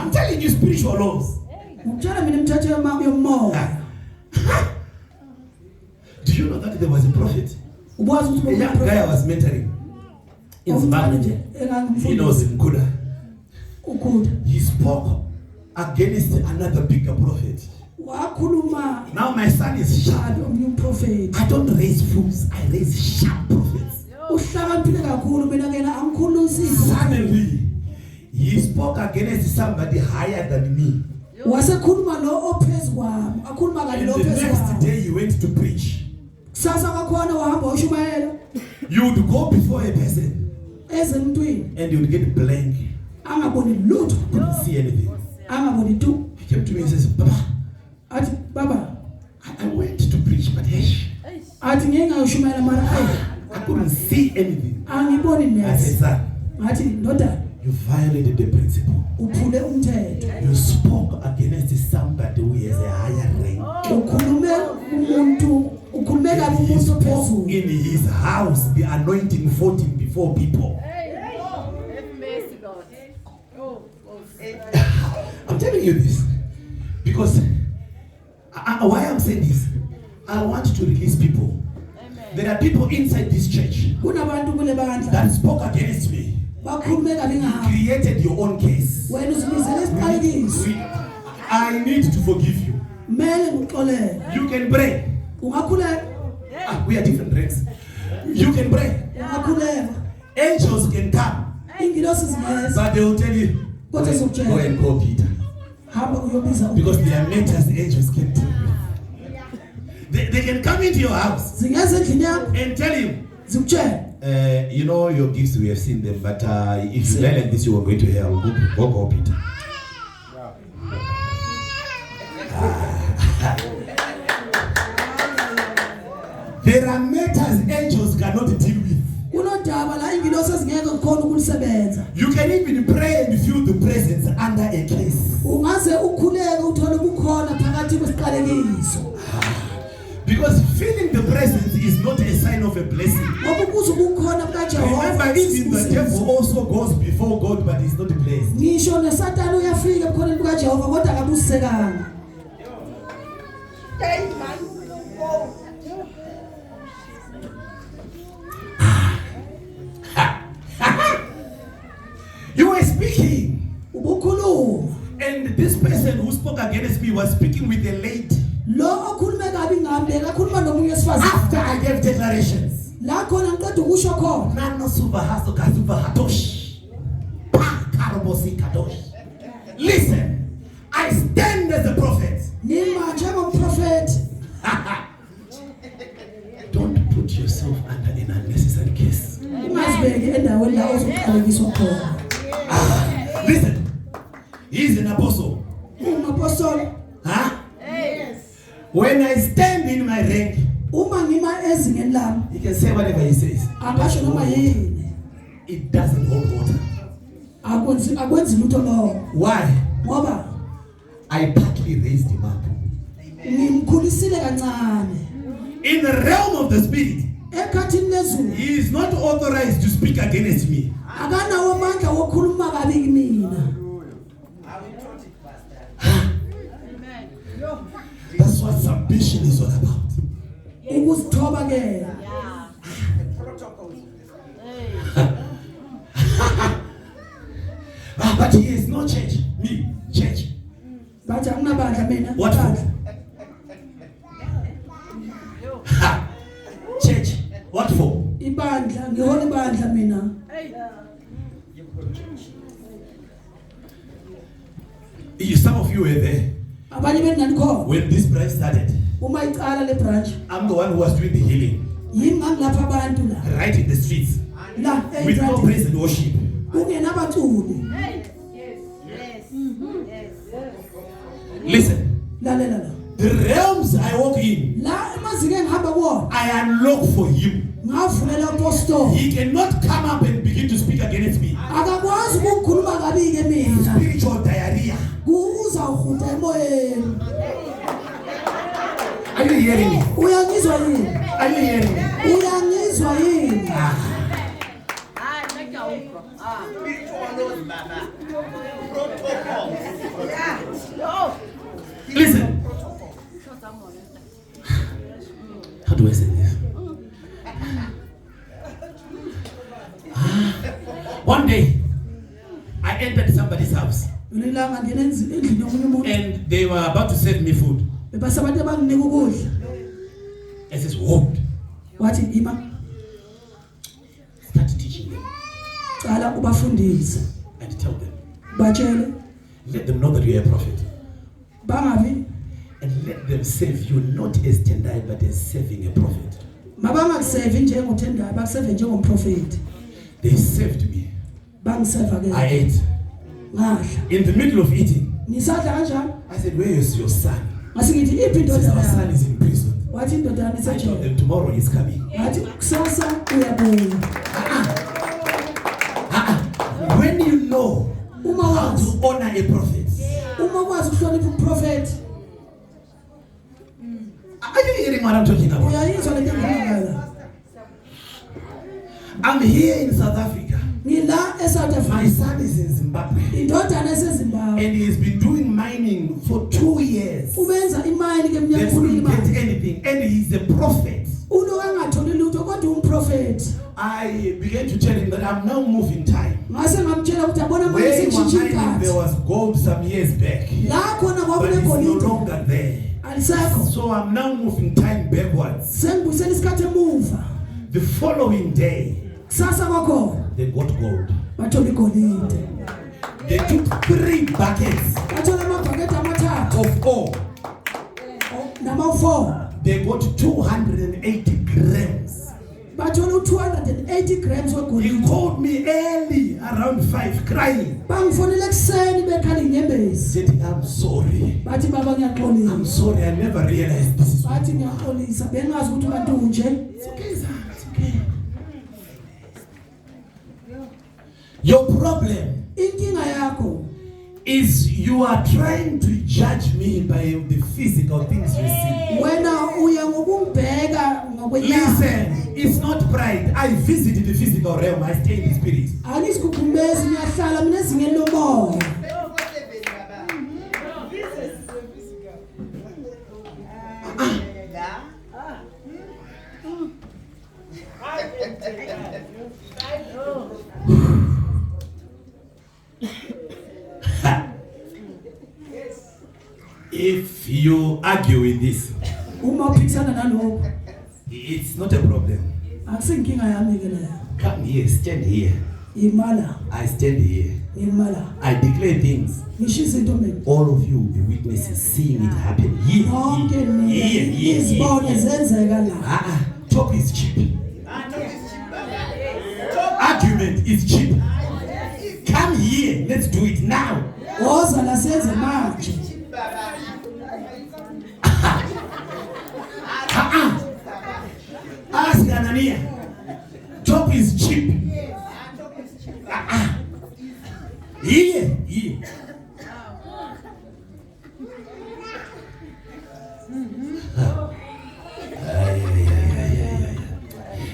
I'm telling you spiritual laws. Do you know that there was a prophet? A young guy I was mentoring in Zimbabwe. He knows him, Kuda. He spoke against another bigger prophet. Now my son is sharp. I don't raise fools, I raise sharp prophets. Suddenly, he spoke against somebody higher than me. And the next day he went to preach. You would go before a person and you would get blank. Couldn't see anything. He came to me and says, Baba, I went to preach, but I couldn't see anything. I said, son, you violated the principle. You spoke against somebody who has a higher rank. He spoke in his house, the anointing 14 before people. I'm telling you this because why I'm saying this, I want to release people. There are people inside this church that spoke against me. You created your own case. I need to forgive you. You can pray. We are different ranks. You can pray. Angels can come, but they will tell you, go and call Peter. Because they are matters angels can deal with. They can come into your house and tell you, you know your gifts, we have seen them, but if you die like this, you are going to hell. Go, Peter. There are matters angels cannot deal with. You can even pray and feel the presence under a case. Because feeling the presence is not a sign of a blessing. Remember, even the devil also goes before God, but he's not blessed. You were speaking, and this person who spoke against me was speaking with a lady. After I gave declarations, listen, I stand as a prophet. Don't put yourself under an unnecessary case. Listen, he's an apostle. Huh? When I stand in my rank, he can say whatever he says. It doesn't hold water. Why? I partly raised him up. In the realm of the spirit, he is not authorized to speak against me. That's what submission is all about. But he is no church. Me, church. What for? Church. What for? Some of you were there when this branch started. I'm the one who was doing the healing right in the streets with no praise and worship. Listen, the realms I walk in, I unlock for him. He cannot come up and begin to speak against me. Spiritual diarrhea. Are you hearing me? Are you hearing me? Spiritual And they were about to serve me food. I says, what? Start teaching them. And tell them. Let them know that you are a prophet. And let them serve you not as Tendai but as serving a prophet. They served me. I ate. In the middle of eating, I said, where is your son? He says, our son is in prison. I told them tomorrow he's coming. When you know how to honor a prophet, are you hearing what I'm talking about? I'm here in South Africa. My son is in Zimbabwe. And he has been doing mining for 2 years. They couldn't get anything. And he's a prophet. I began to tell him that I'm now moving time. Where you were mining, there was gold some years back. But it's no longer there. So I'm now moving time backwards. The following day, they got gold. They took 3 buckets of ore. Number 4. They got 280 grams. He called me early around 5 crying. Said, I'm sorry. I'm sorry, I never realized this is what you are. It's okay, sir. It's okay. Your problem is you are trying to judge me by the physical things you see. Listen, it's not pride. I visited the physical realm. I stay in the spirit. If you argue with this, it's not a problem. Come here, stand here. I stand here. I declare things. All of you will be witnesses, seeing it happen here. Talk is cheap. Argument is cheap. Come here, let's do it now. Ask Anania. Talk is cheap. Here.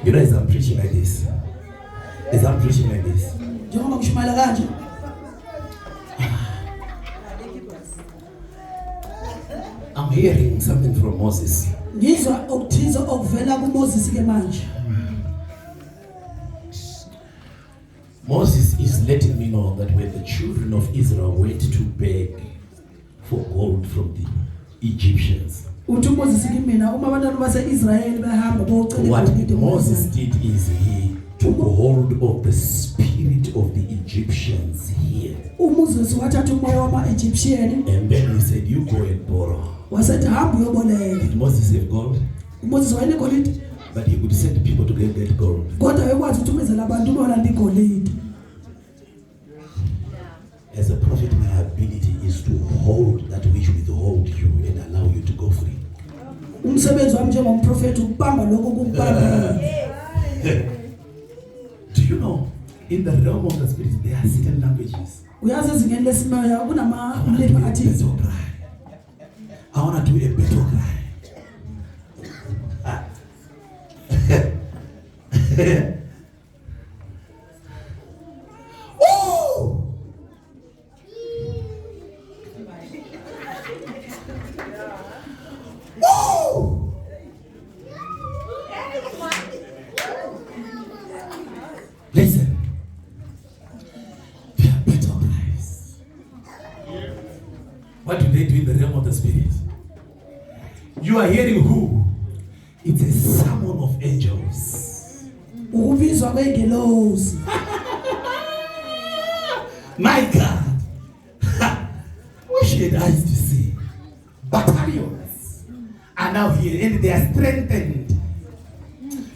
You know, as I'm preaching like this, I'm hearing something from Moses. Moses is letting me know that when the children of Israel went to beg for gold from the Egyptians, what Moses did is he took hold of the spirit of the Egyptians here. And then he said, you go and borrow. Did Moses have gold? But he would send people to get gold. As a prophet, my ability is to hold that which withhold you and allow you to go free. Do you know, in the realm of the spirit, there are certain languages. I want to do a better cry. Oh! Oh! Listen, there are better cries. What do they do in the realm of the spirit? You are hearing who? It's a summon of angels. My God. Wish you had eyes to see. Battalions are now here and they are strengthened.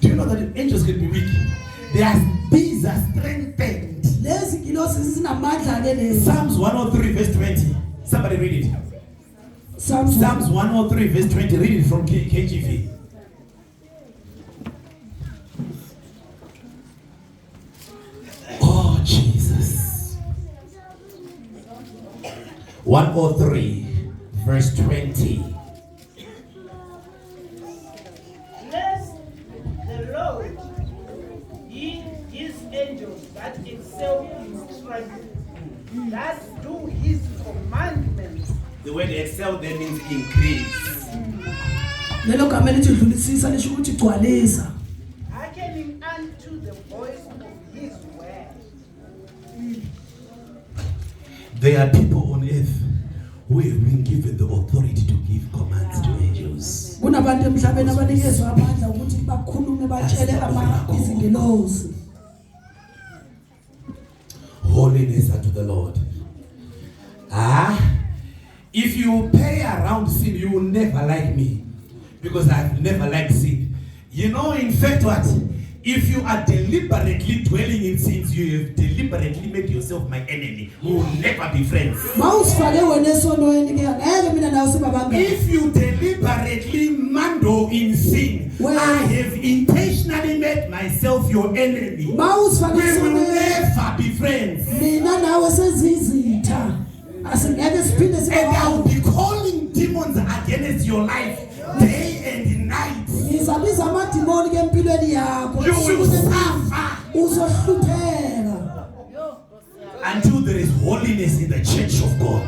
Do you know that angels can be weak? These are strengthened. Psalms 103 verse 20. Somebody read it. Psalms 103 verse 20. Read it from KJV. Oh Jesus. 103 verse 20. Bless the Lord, ye his angels that excel in strength, that do his commandments. The word excel there means increase. Hearkening unto the voice of his word. There are people on earth who have been given the authority to give commands to angels. Holiness unto the Lord. If you pay around sin, you will never like me, because I've never liked sin. You know, in fact, what? If you are deliberately dwelling in sins, you have deliberately made yourself my enemy. We will never be friends. If you deliberately mando in sin, I have intentionally made myself your enemy. We will never be friends. And I will be calling demons against your life day and night. You will suffer until there is holiness in the church of God.